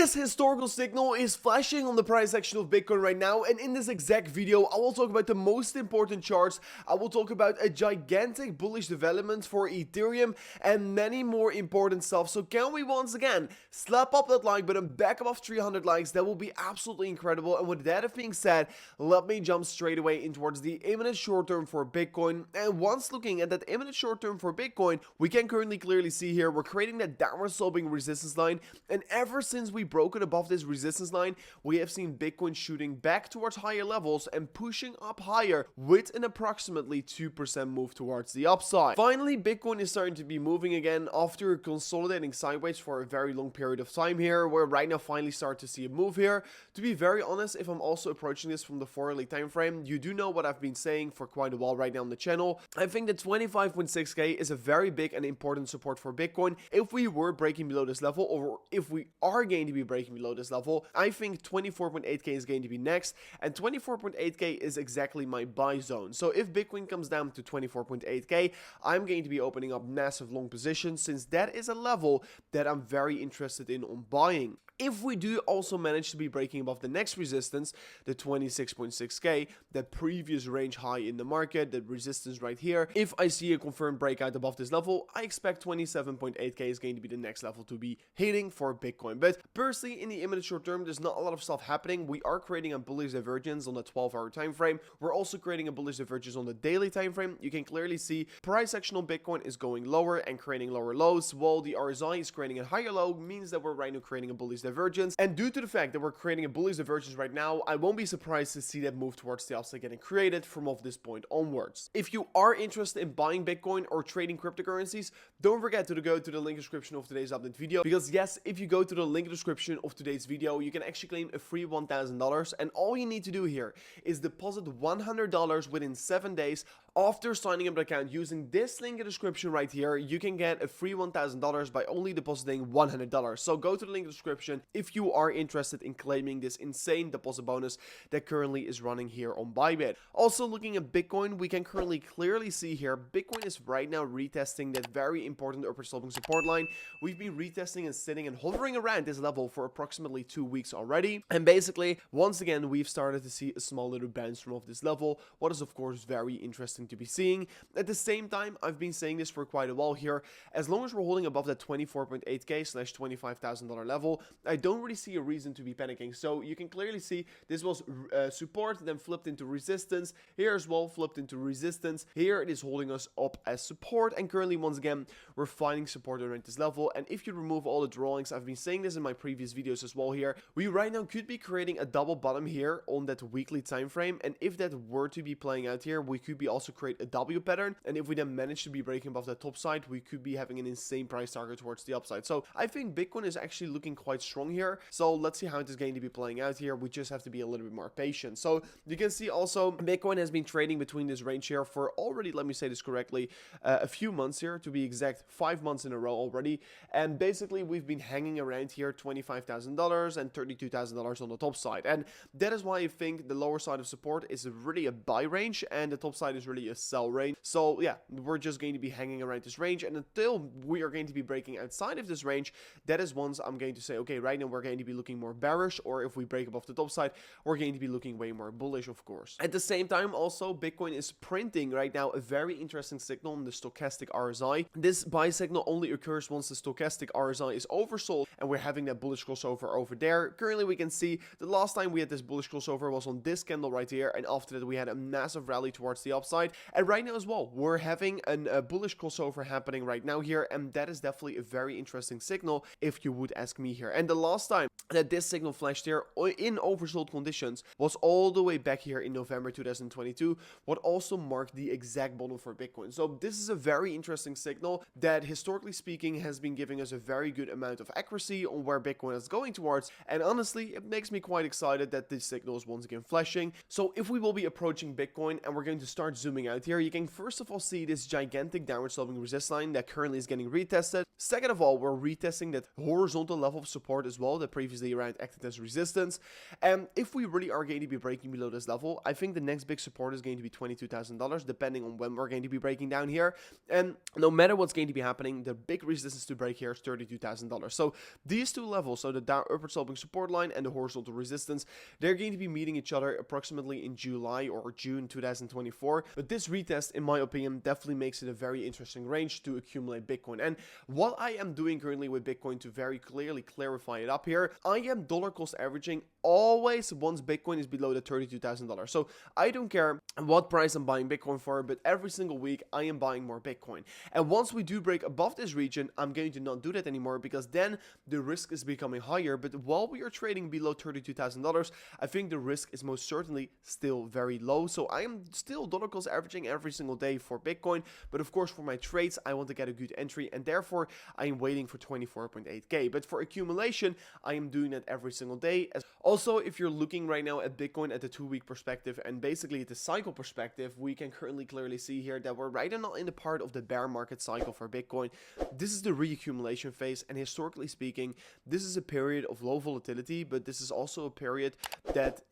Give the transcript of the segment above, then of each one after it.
This historical signal is flashing on the price action of Bitcoin right now, and in this exact video I will talk about the most important charts. I will talk about a gigantic bullish development for Ethereum and many more important stuff. So can we once again slap up that like button back above 300 likes? That will be absolutely incredible. And with that being said, let me jump straight away in towards the imminent short term for Bitcoin. And once looking at that imminent short term for Bitcoin, we can currently clearly see here we're creating that downward sloping resistance line, and ever since we broke it above this resistance line, we have seen Bitcoin shooting back towards higher levels and pushing up higher with an approximately 2% move towards the upside. Finally, Bitcoin is starting to be moving again after consolidating sideways for a very long period of time here. We're right now finally start to see a move here. To be very honest, if I'm also approaching this from the 4-hourly time frame, you do know what I've been saying for quite a while right now on the channel. I think that 25.6k is a very big and important support for Bitcoin. If we were breaking below this level, or if we are going to be breaking below this level, I think 24.8k is going to be next, and 24.8k is exactly my buy zone. So if Bitcoin comes down to 24.8k, I'm going to be opening up massive long positions, since that is a level that I'm very interested in on buying. If we do also manage to be breaking above the next resistance, the 26.6k, the previous range high in the market, the resistance right here, if I see a confirmed breakout above this level, I expect 27.8k is going to be the next level to be hitting for Bitcoin. But personally, in the imminent short term, there's not a lot of stuff happening. We are creating a bullish divergence on the 12-hour time frame. We're also creating a bullish divergence on the daily time frame. You can clearly see price action on Bitcoin is going lower and creating lower lows, while the RSI is creating a higher low, means that we're right now creating a bullish divergence. And due to the fact that we're creating a bullish divergence right now, I won't be surprised to see that move towards the upside getting created from off this point onwards. If you are interested in buying Bitcoin or trading cryptocurrencies, don't forget to go to the link description of today's update video, because yes, if you go to the link description of today's video, you can actually claim a free $1,000, and all you need to do here is deposit $100 within 7 days after signing up the account. Using this link in the description right here, you can get a free $1,000 by only depositing $100. So go to the link in the description if you are interested in claiming this insane deposit bonus that currently is running here on BYBIT. Also, looking at Bitcoin, we can currently clearly see here Bitcoin is right now retesting that very important upper sloping support line. We've been retesting and sitting and hovering around this level for approximately 2 weeks already, and basically once again we've started to see a small little bounce from off this level, what is of course very interesting to be seeing. At the same time, I've been saying this for quite a while here, as long as we're holding above that 24.8k / $25,000 level, I don't really see a reason to be panicking. So you can clearly see this was support, then flipped into resistance, here as well flipped into resistance, here it is holding us up as support, and currently once again we're finding support around this level. And if you remove all the drawings, I've been saying this in my previous videos as well here, we right now could be creating a double bottom here on that weekly time frame, and if that were to be playing out here, we could be also create a W pattern, and if we then manage to be breaking above that top side, we could be having an insane price target towards the upside. So I think Bitcoin is actually looking quite strong here, so let's see how it is going to be playing out here. We just have to be a little bit more patient. So you can see also Bitcoin has been trading between this range here for already, let me say this correctly, a few months here, to be exact 5 months in a row already, and basically we've been hanging around here $25,000 and $32,000 on the top side, and that is why I think the lower side of support is really a buy range and the top side is really a sell range. So yeah, we're just going to be hanging around this range, and until we are going to be breaking outside of this range, that is once I'm going to say, okay, right now we're going to be looking more bearish, or if we break above the top side, we're going to be looking way more bullish, of course. At the same time, also Bitcoin is printing right now a very interesting signal on the stochastic RSI. This buy signal only occurs once the stochastic RSI is oversold and we're having that bullish crossover over there. Currently we can see the last time we had this bullish crossover was on this candle right here, and after that we had a massive rally towards the upside, and right now as well we're having a bullish crossover happening right now here, and that is definitely a very interesting signal if you would ask me here. And the last time that this signal flashed here in oversold conditions was all the way back here in November 2022, what also marked the exact bottom for Bitcoin. So this is a very interesting signal that historically speaking has been giving us a very good amount of accuracy on where Bitcoin is going towards, and honestly it makes me quite excited that this signal is once again flashing. So if we will be approaching Bitcoin and we're going to start zooming zooming out here, you can first of all see this gigantic downward sloping resist line that currently is getting retested. Second of all, we're retesting that horizontal level of support as well that previously around acted as resistance. And if we really are going to be breaking below this level, I think the next big support is going to be $22,000, depending on when we're going to be breaking down here. And no matter what's going to be happening, the big resistance to break here is $32,000. So these two levels, so the upward sloping support line and the horizontal resistance, they're going to be meeting each other approximately in July or June 2024. But this retest, in my opinion, definitely makes it a very interesting range to accumulate Bitcoin. And what I am doing currently with Bitcoin, to very clearly clarify it up here, I am dollar cost averaging always once Bitcoin is below the $32,000. So I don't care what price I'm buying Bitcoin for, but every single week I am buying more Bitcoin. And once we do break above this region, I'm going to not do that anymore, because then the risk is becoming higher. But while we are trading below $32,000, I think the risk is most certainly still very low. So I am still dollar cost averaging every single day for Bitcoin. But of course, for my trades, I want to get a good entry, and therefore I am waiting for 24.8K. But for accumulation, I am doing that every single day. Also, if you're looking right now at Bitcoin at the 2-week perspective and basically at the cycle perspective, we can currently clearly see here that we're right now in the part of the bear market cycle for Bitcoin. This is the reaccumulation phase, and historically speaking, this is a period of low volatility, but this is also a period that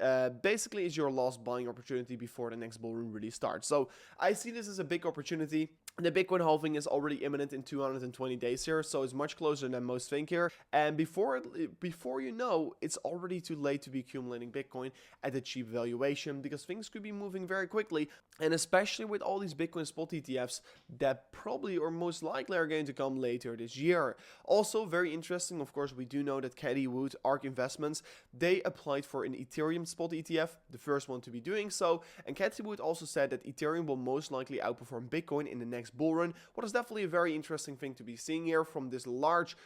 basically is your last buying opportunity before the next bull run really starts. So I see this as a big opportunity. The Bitcoin halving is already imminent in 220 days here, so it's much closer than most think here. And before you know, it's already too late to be accumulating Bitcoin at a cheap valuation, because things could be moving very quickly. And especially with all these Bitcoin spot ETFs that probably or most likely are going to come later this year. Also very interesting, of course, we do know that Cathie Wood, ARK Investments, they applied for an Ethereum spot ETF, the first one to be doing so. And Cathie Wood also said that Ethereum will most likely outperform Bitcoin in the next bull run. What is definitely a very interesting thing to be seeing here from this large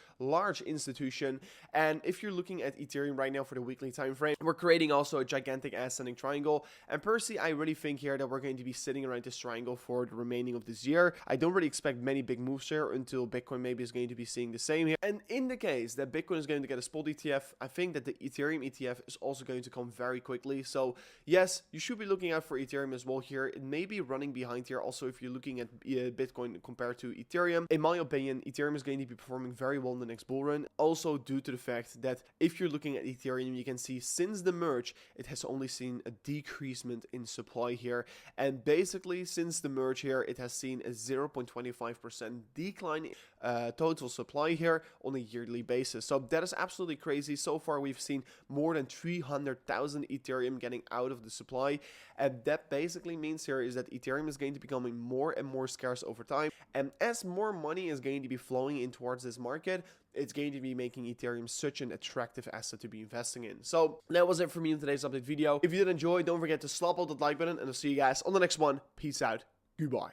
institution. And if you're looking at Ethereum right now for the weekly time frame, we're creating also a gigantic ascending triangle. And personally, I really think here that we're going to be sitting around this triangle for the remaining of this year. I don't really expect many big moves here until Bitcoin maybe is going to be seeing the same here. And in the case that Bitcoin is going to get a spot ETF, I think that the Ethereum ETF is also going to come very quickly. So yes, you should be looking out for Ethereum as well here. It may be running behind here also if you're looking at Bitcoin compared to Ethereum. In my opinion, Ethereum is going to be performing very well in the next bull run. Also due to the fact that if you're looking at Ethereum, you can see since the merge, it has only seen a decreasement in supply here. And basically since the merge here, it has seen a 0.25% decline total supply here on a yearly basis. So that is absolutely crazy. So far, we've seen more than 300,000 Ethereum getting out of the supply. And that basically means here is that Ethereum is going to be becoming more and more scarce over time. And as more money is going to be flowing in towards this market, it's going to be making Ethereum such an attractive asset to be investing in. So that was it for me in today's update video. If you did enjoy, don't forget to slap out that like button, and I'll see you guys on the next one. Peace out. Goodbye.